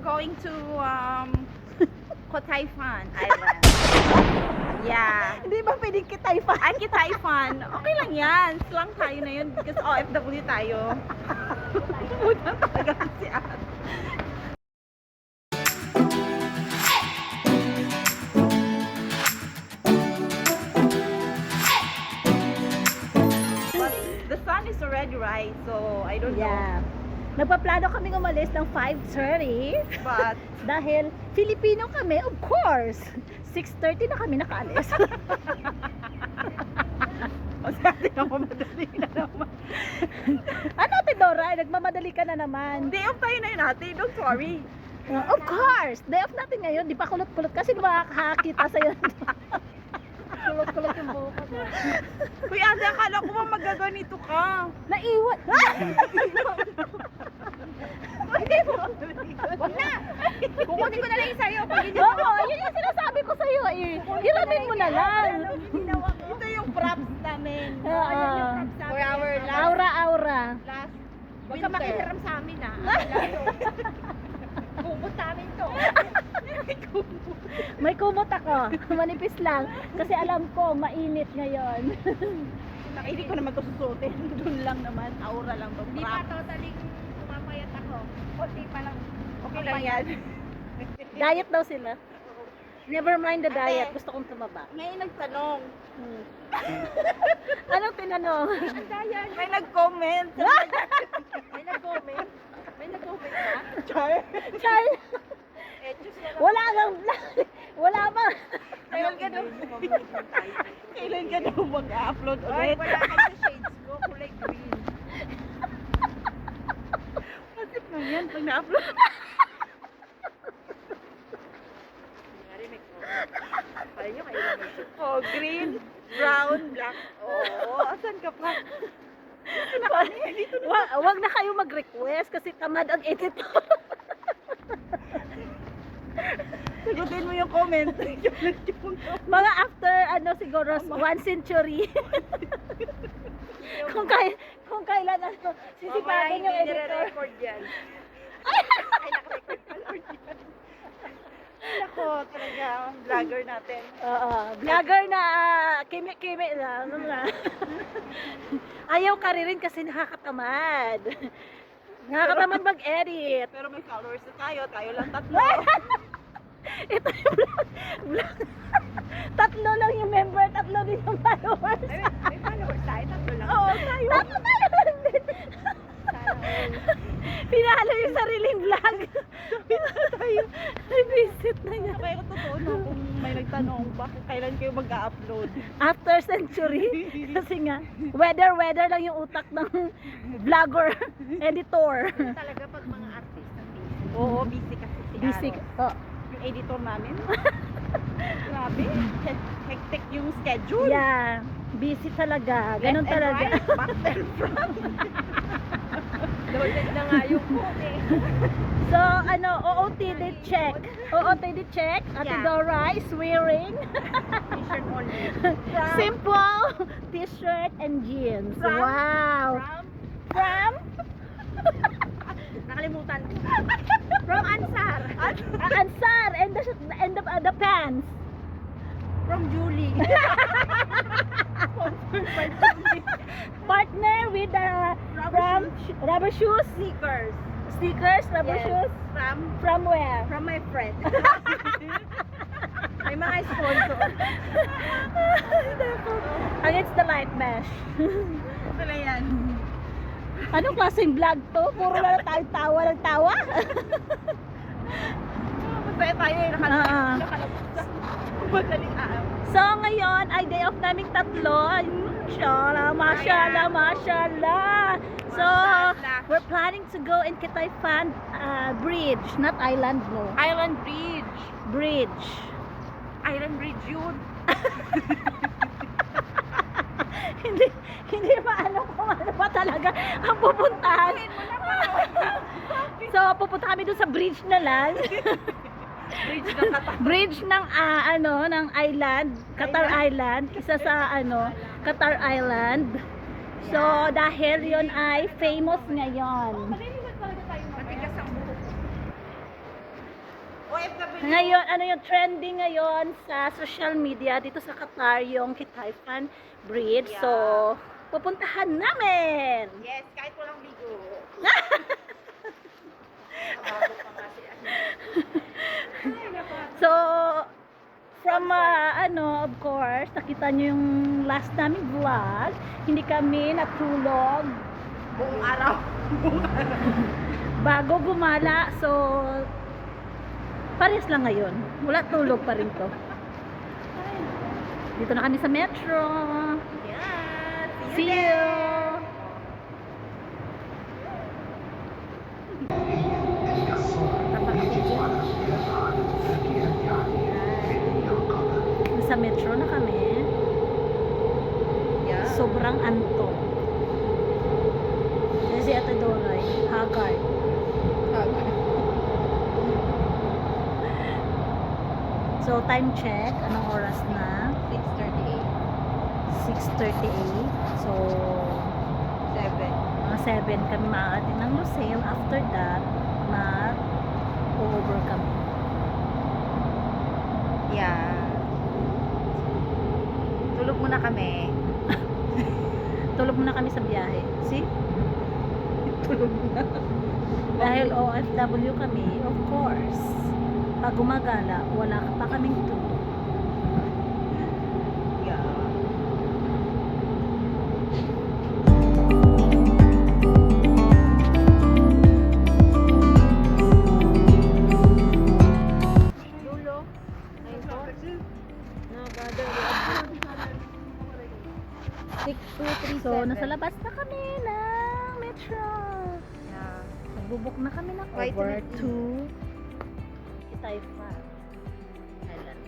going to Kotayfan Island. Yeah. Hindi ba pwedeng kitay pa? Ay, Kotayfan. Okay lang yan. Slang tayo na yun because OFW tayo. Pumunta talaga si Ate. But the sun is already right, so I don't Yeah. Nagpaplano kaming umalis ng 5:30 know. But dahil Filipino kami, of course. 6:30 na kami nakaalis. o sabi ako madali na naman. Ano, Tidora? Nagmamadali ka na naman. Day off tayo na yun ate, don't worry. Of course. Day off natin ngayon. Di pa kulot-kulot kasi makakakita sa'yo. Kulot-kulot yung buhok ko. Kuya ate, akala ko ba magaganito ka? Naiwan. Wag na! Kukunin ko na lang yung sa'yo pag hindi Oo, yun yung sinasabi ko sa'yo eh. Hiramin mo na lang. Ito yung props namin. Oo. For our last, Aura. last Huwag ka makihiram sa amin ah. Bubot namin to. May kumot ako. Manipis lang. Kasi alam ko, mainit ngayon. Hindi ko naman ito susutin. Doon lang naman. Aura lang to. Hindi pa Props. totally pumapayat ako. Kunti pa lang. Okay lang yan. Diet daw sila. Never mind the diet. Gusto kong tumaba. May nagtanong. Anong tinanong? Ang daya niyo. May nag-comment. May nag-comment. May nag-comment ba? Char. Char, Eh, Diyos na lang. wala kang wala pa. Kailan ka daw? Kailan ka daw mag-upload Ay, ulit? wala kayo sa shades ko. Kulay green. Masip na yan pag na-upload. Nangyari may comment. Kaya nyo kayo lang may Oh, green, brown, black. Oh, asan ka pa? Wag na kayo mag-request kasi tamad ang editor. Sagutin mo yung comment. Mga after siguro 1 century. kung kailan sisipagan yung editor. nire-record yan. Ay, naka-record pa Lord yan. Ako, talaga, vlogger natin. Oo, vlogger na kimi-kimi lang. Ayaw ka rin kasi nakakatamad. Nakakatamad mag-edit. Pero may followers na tayo lang tatlo. Ito yung vlog. Tatlo lang yung member, tatlo din yung followers. May followers tayo. Tatlo lang. Oo, tayo. Tatlo tayo. Sana all. Pinalo yung sariling vlog. tayo. Revisit na niya. Kaya ko totoo no, kung may nagtanong bakit kailan kayo mag-upload. After century. Kasi nga, weather lang yung utak ng vlogger, editor. Talaga pag mga artist na busy. Oo, busy kasi si Busy. Aro. Oh. Yung editor namin. Grabe. Hectic yung schedule. Yeah, busy talaga. Ganun Left and talaga. right, back and front. Loaded na nga yung phone eh. So, OOTD check. OOTD check. Ate Yeah. Dora is wearing T-shirt only. simple t-shirt and jeans. From- Wow. From Nakalimutan ko. From Ansar. Ansar and the pants. From Julie. Partner with the rubber shoes. Sneakers. Sneakers, rubber Yes. shoes. From where? From my friend. May mga sponsor. Against the light mesh. Pala yan. Anong klaseng vlog to? Puro na tayo tawa ng tawa. Masaya tayo eh. Ah. Nakalabas sa madaling araw. So ngayon ay day off naming tatlo. Mashallah, mashallah, mashallah. So Mashallah. we're planning to go in Kitayfan Bridge, not island no. Island Bridge. Bridge. Island Bridge yun. hindi maano kung ano ba talaga ang pupuntahan. So pupunta kami doon sa bridge na lang. Bridge ng Qatar. Bridge ng ng island, Qatar Island, isa sa Qatar Island. So dahil 'yon ay famous ngayon. Matigas ang buhok. OFW. Ngayon, ano yung trending ngayon sa social media dito sa Qatar, yung Kitaifan Bridge. Yeah. So, pupuntahan namin! Yes, kahit walang bigo. So, from of course, nakita nyo yung last naming vlog. Hindi kami natulog Buong araw. bago gumala. So, pares lang ngayon. Wala tulog pa rin to. Dito na kami sa metro. Yes. See you! Sa metro na kami. Yeah. Sobrang antok. Kasi Ate Doray, haggard. So, time check. Anong oras na? 6:38. 6:38. So, 7. mga 7 kami maaating ng Lucille. After that, mag-over kami. Yeah. Tulog muna kami. Tulog muna kami sa biyahe. See? Tulog na. Dahil OFW kami, of course. Pag gumagala, wala pa kaming tulog. Yeah. Dulo. So, nasa labas na kami ng metro. Yeah. Nagbubuk na kami ng Vitamin over E. to Kitaifan Island.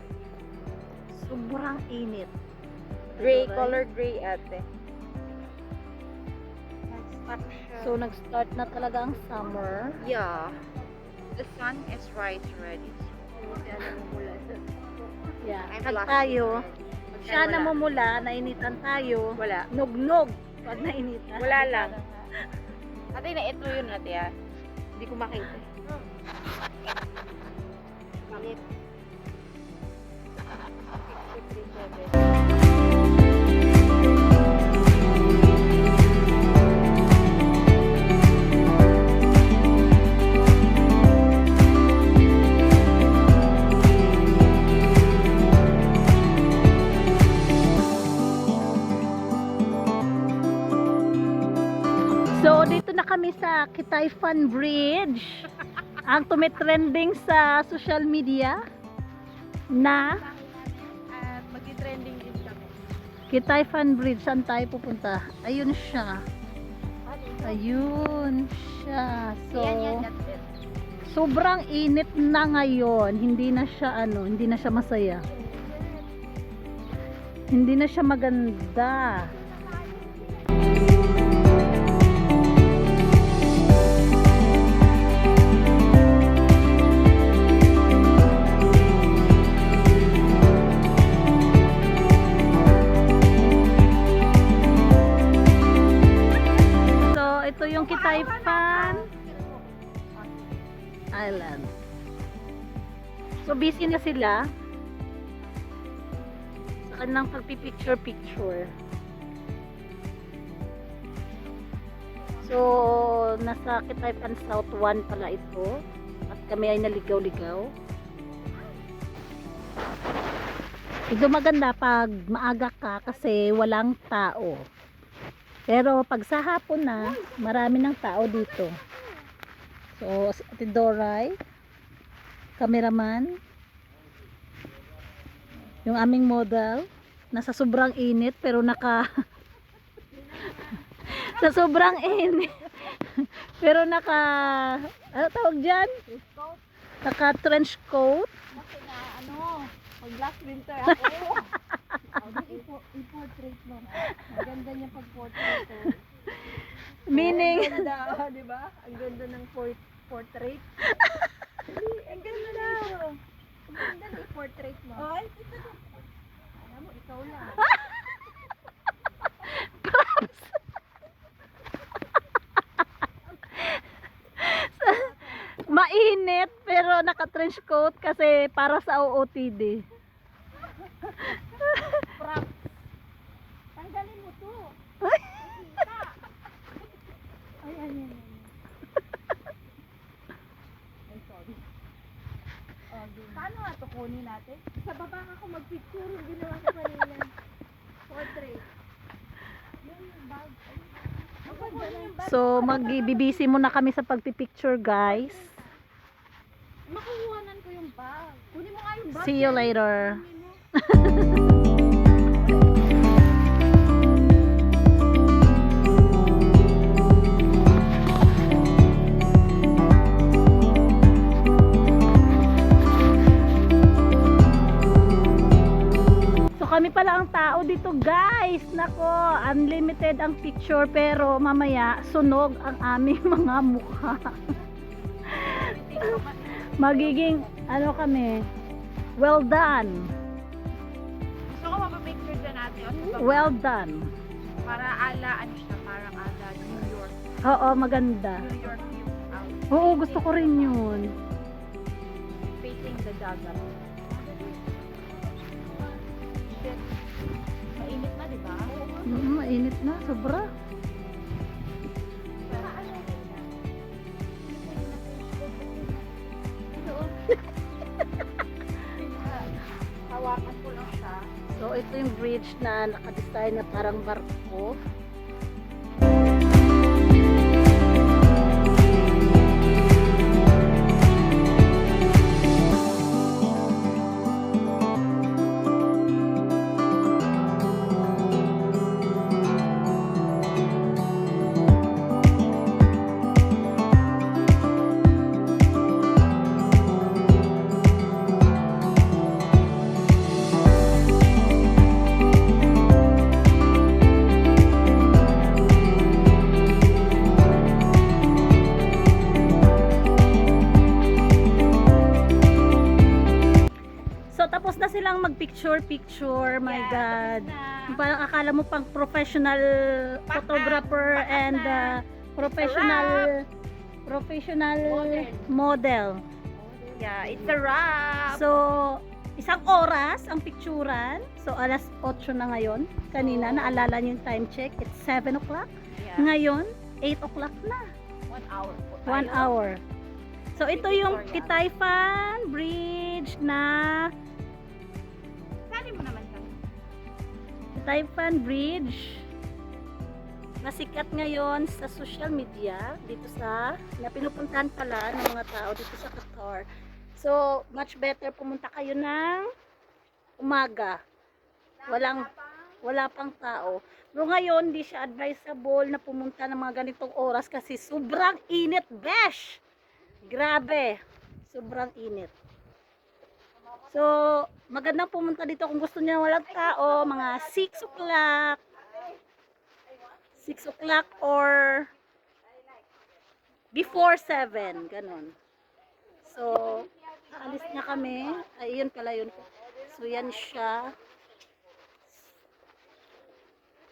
Sobrang init. Gray, Diba, color gray ate. Nag-start siya. So, nag-start na talaga ang summer. Yeah. The sun is right already. Yeah. I'm Pag lost. tayo, Ay, siya wala. namumula, nainitan tayo. Wala. Nugnog pag nainitan. Wala lang. Ate, na ito yun ate ah. Hindi ko makita. Malit. 6:37. So, dito na kami sa Kitaifan Bridge. Ang tumitrending sa social media na At mag-trending din kami. Kitaifan Bridge. Saan tayo pupunta? Ayun siya. Ayun siya. So, That's it. sobrang init na ngayon. Hindi na siya hindi na siya masaya. Hindi na siya maganda. So, ito yung Kitaifan Island. So, busy na sila sa kanilang pagpipicture-picture. So, nasa Kitaifan South 1 pala ito. At kami ay naligaw-ligaw. Ito maganda pag maaga ka kasi walang tao. Pero pag sa hapon na, marami ng tao dito. So, si Ate Doray, cameraman, yung aming model, nasa sobrang init pero sa sobrang init pero ano tawag dyan? Naka trench coat. Kasi na, pag last winter ako. I-portrait mo. Maganda niya pag-portrait ko. Meaning, Ang ganda daw, di ba? Ang ganda ng portrait. Ang ganda daw. Ang ganda ng portrait mo. Ay, alam mo, ikaw lang. mainit Pero naka-trench coat kasi para sa OOTD. Props. Tanggalin mo to. Ay! Kita. Ayan, yan. Ay, sorry. Paano nga ito kunin natin? Sa baba ako mag-picture yung ginawa ko kanina. Portrait. Yung bag. Ang ganda ng bag. So, mag-BBC muna kami sa pagpipicture, guys. Makukuhanan ko yung bag. Kunin mo nga yung bag. See you later. Kunin mo. So, kami pala ang tao dito, guys. Nako, unlimited ang picture pero mamaya sunog ang aming mga mukha. Magiging, ano kami, well done. Gusto ko mapapicture dyan natin. Well done. Para ala, ano siya, parang ala, New York. Oo, maganda. New York view out. Oo, gusto ko rin yun. Facing the dagat. Shit. Mainit na, di ba? Mainit na, sobra. Hawakan ko lang siya. So, ito yung bridge na nakadesign na parang barko. So, tapos na silang mag-picture. My God. Parang akala mo pang professional photographer and professional model. Yeah, it's a wrap. So, isang oras ang picturan. So, alas 8 na ngayon. Kanina, naalala niyo yung time check. It's 7 o'clock. Yeah. Ngayon, 8 o'clock na. 1 hour po 1 tayo. hour. So, ito yung Victoria. Kitayfan Bridge na Sali mo naman kami. Kitayfan Bridge na sikat ngayon sa social media dito sa na pinupuntahan pala ng mga tao dito sa Qatar. So, much better pumunta kayo ng umaga. Wala pang tao. Pero ngayon, hindi siya advisable na pumunta ng mga ganitong oras kasi sobrang init, besh! Grabe! Sobrang init. So, magandang pumunta dito kung gusto niya walang tao, mga 6 o'clock. 6 o'clock or before 7, ganon. So, aalis na kami. Ay, yun pala yun. So, yan siya.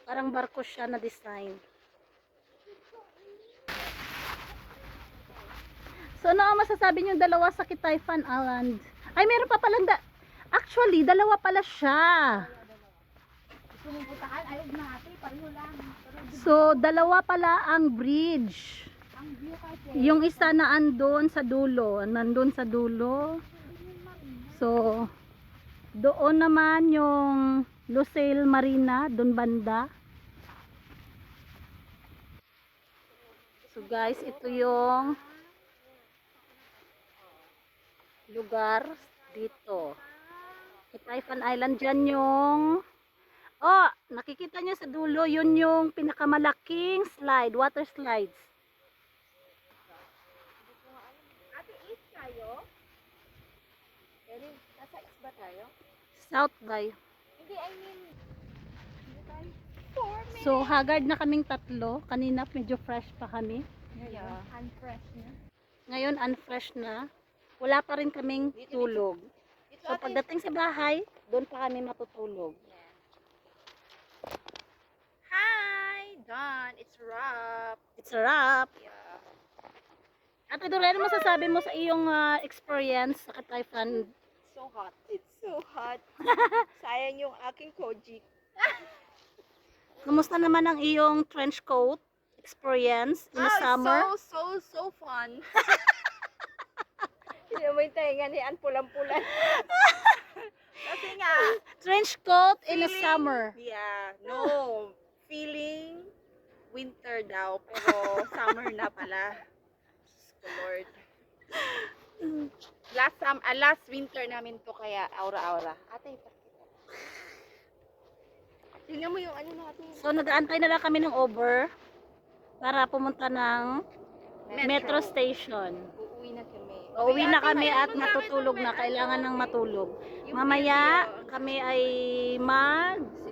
Parang barko siya na design. So, ano ang masasabi niyo dalawa sa Kitayfan Island? Ay, meron pa palang actually, dalawa pala siya. Gusto mong puntahan? Ayaw na ate. Pareho lang. So, dalawa pala ang bridge. Ang view kasi. Yung isa na andon sa dulo. Nandun sa dulo. So, doon naman yung Lusail Marina, doon banda. So guys, ito yung lugar dito. Kitayfan Island, dyan yung nakikita nyo sa dulo, yun yung pinakamalaking slide, water slides. Ate, east kayo? Pero, nasa east ba tayo? South by. Hindi, I mean, hindi tayo. So, haggard na kaming tatlo. Kanina medyo fresh pa kami. Yeah. Unfresh na. Ngayon, unfresh na. Wala pa rin kaming tulog. So, pagdating sa bahay, doon pa kami matutulog. Hi! Done. It's wrap. It's a wrap. Yeah. Ate Dore, ano masasabi mo sa iyong experience sa Katayfan? So hot. It's so hot. Sayang yung aking Kojik. Kumusta naman ang iyong trench coat experience in the summer? So fun. Hindi mo yung tainga ni Ann pulang-pulan. Kasi nga, Trench coat in the feeling- summer. Yeah, no. Feeling winter daw, pero summer na pala. Diyos ko, Lord. Last winter namin to, kaya aura-aura. Ate, ipakita. Tingnan mo yung ano natin. So nag-aantay na lang kami ng Uber para pumunta ng metro station. Uuwi na kami. Uuwi na kami at matutulog na. Kailangan ng matulog. Mamaya kami ay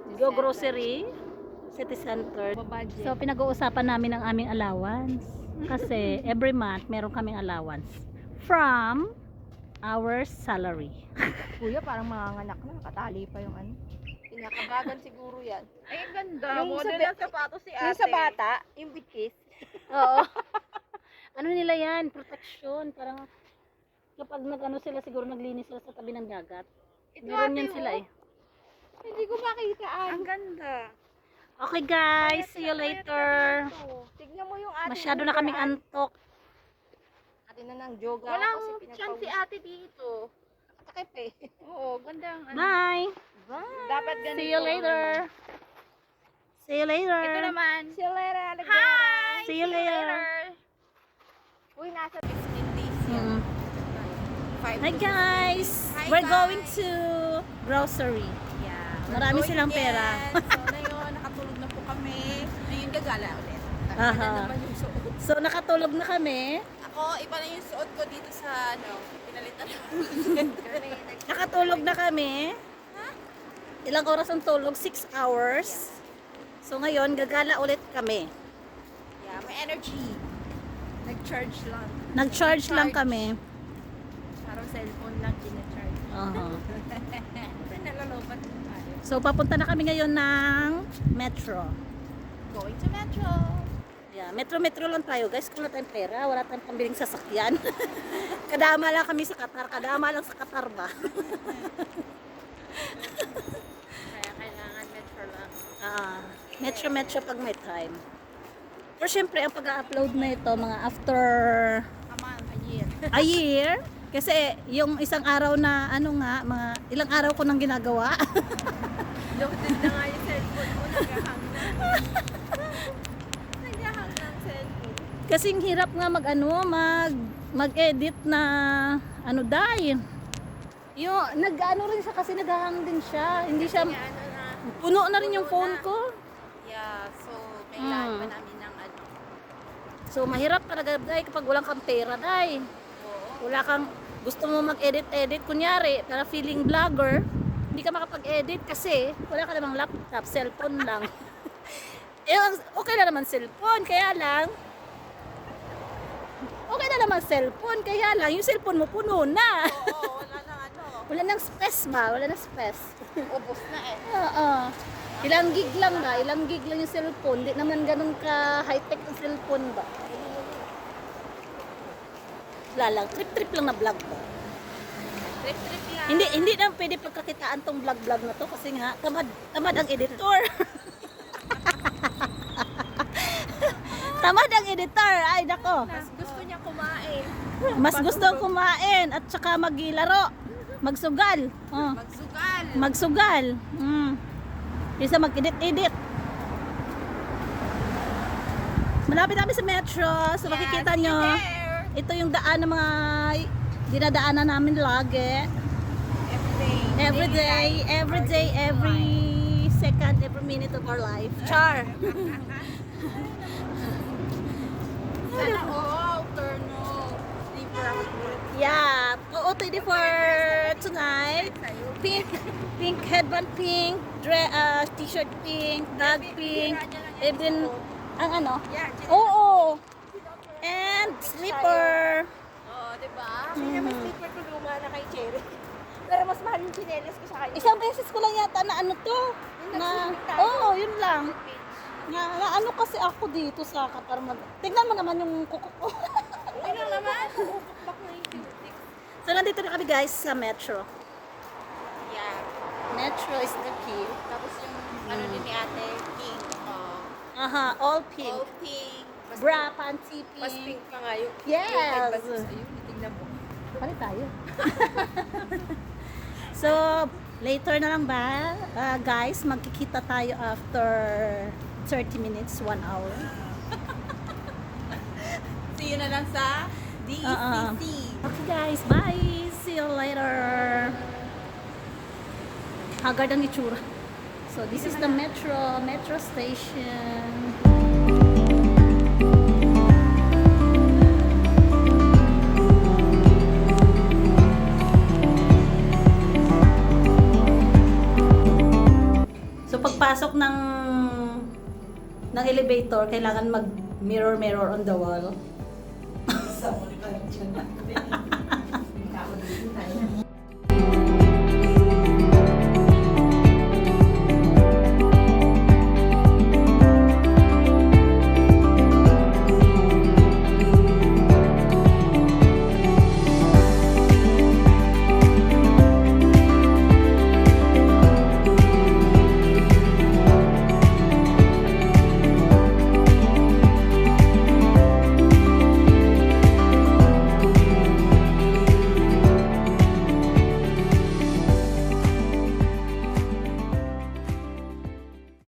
mag-grocery city center. So pinag-uusapan namin ang aming allowance. Kasi every month meron kaming allowance from our salary. Kuya, parang manganganak na. Katali pa yung ano. Pinakabagan siguro yan. Ay, ang ganda. Yung Model sa- ng sapatos si ate. Yung sa bata, yung bitkis. Oo. Ano nila yan? Protection. Parang kapag nag-ano sila, siguro naglinis sila sa tabi ng dagat. Meron yan sila eh. Hindi ko makita. Ang ganda. Okay guys, see you later. Tignan mo yung ating Masyado na kaming antok. atin na ng yoga. Walang kasi chance si ate dito. Takip eh. Oo, ganda ang ano. Bye. Dapat ganito. See you later. See you later. Ito naman. See you later, Alagera. Hi! See you later. Uy, nasa 15 days Mm. 5 Hi guys. Hi, We're guys. going to grocery. Yeah. Marami silang pera. So, na yun, nakatulog na po kami. Ngayon, gagala ulit. Aha. naman yung suot. So nakatulog na kami. Ako, iba na yung suot ko dito sa, pinalitan na. Nakatulog na kami. Ilang oras ang tulog? 6 hours. So ngayon, gagala ulit kami. Yeah, may energy. Nag-charge lang. Nag-charge lang kami. Parang cellphone lang ginacharge. Pero nalalobat na tayo. So papunta na kami ngayon ng metro. Going to Metro. Yeah, metro lang tayo guys. Kung wala tayong pera, wala tayong pambiling sasakyan. Kadama lang kami sa Qatar. Kadama lang sa Qatar ba? Kaya kailangan Metro lang. Metro pag may time. Pero syempre, ang pag-upload na ito, mga after Come on, a year. a year. Kasi yung isang araw na, mga ilang araw ko nang ginagawa. Loaded na nga yung cellphone mo. Naghahang na. Naghahang ng cellphone. Kasing hirap nga mag-edit na dahil. Yung nag-ano rin siya kasi naghahang din siya. Hindi siya Kaya ano na. puno na rin yung Puno phone na. ko. Yeah, so kailangan Mm. pa namin ng ano. So mahirap talaga dahil kapag walang kang pera dahil. Oo. Wala kang gusto mo mag-edit kunyari para feeling vlogger, hindi ka makapag-edit kasi wala ka namang laptop, cellphone lang. Okay na naman cellphone, kaya lang yung cellphone mo puno na. Oo, wala na ano. Wala nang space ba? Wala nang space. Ubos na eh. Oo. Ilang gig lang ba? Ilang gig lang yung cellphone. Di naman ganun ka high-tech ang cellphone ba? Wala lang. Trip-trip lang na vlog ba? Trip-trip lang. Hindi na pwede pagkakitaan tong vlog na to kasi nga tamad ang editor. Tamad ang editor. Ay nako. Mas gusto niya kumain. Mas gusto kumain at saka maglaro. Magsugal. Oh. Magsugal. Magsugal. Kaysa mag-edit. Malapit namin sa metro. So makikita see you nyo. there. Ito yung daan ng mga dinadaanan namin lagi. Every day. Every day, every second, every minute of our life. Char! Sana turn sleeper ako ulit. Yeah, OOTD for tonight. Pink headband pink, t-shirt pink, bag pink, even, ang ano? Yeah, Oo! And slipper. oh, diba? Kasi naman sleeper ko luma na kay Cherry. Pero mas mahal yung chinelas ko sa kanya. Isang beses ko lang yata na ano to. Yun lang. Na ano kasi ako dito sa Qatar. Tingnan mo naman yung kuko ko. Okay lang naman. nandito na kami guys sa Metro. Yeah. Metro is the key. Tapos yung ano din ni ate, pink. Aha, all pink. All pink. Mas Bra, pink. panty pink. Mas pink pa nga yung Yes! yung headband ko sa'yo. Tingnan mo. Palit tayo. So, later na lang ba? Guys, magkikita tayo after 30 minutes, 1 hour. See you na lang sa DECC. Okay guys, bye! See you later! Haggard ang itsura. So, this is the metro station. So, pagpasok ng elevator, kailangan mag mirror on the wall.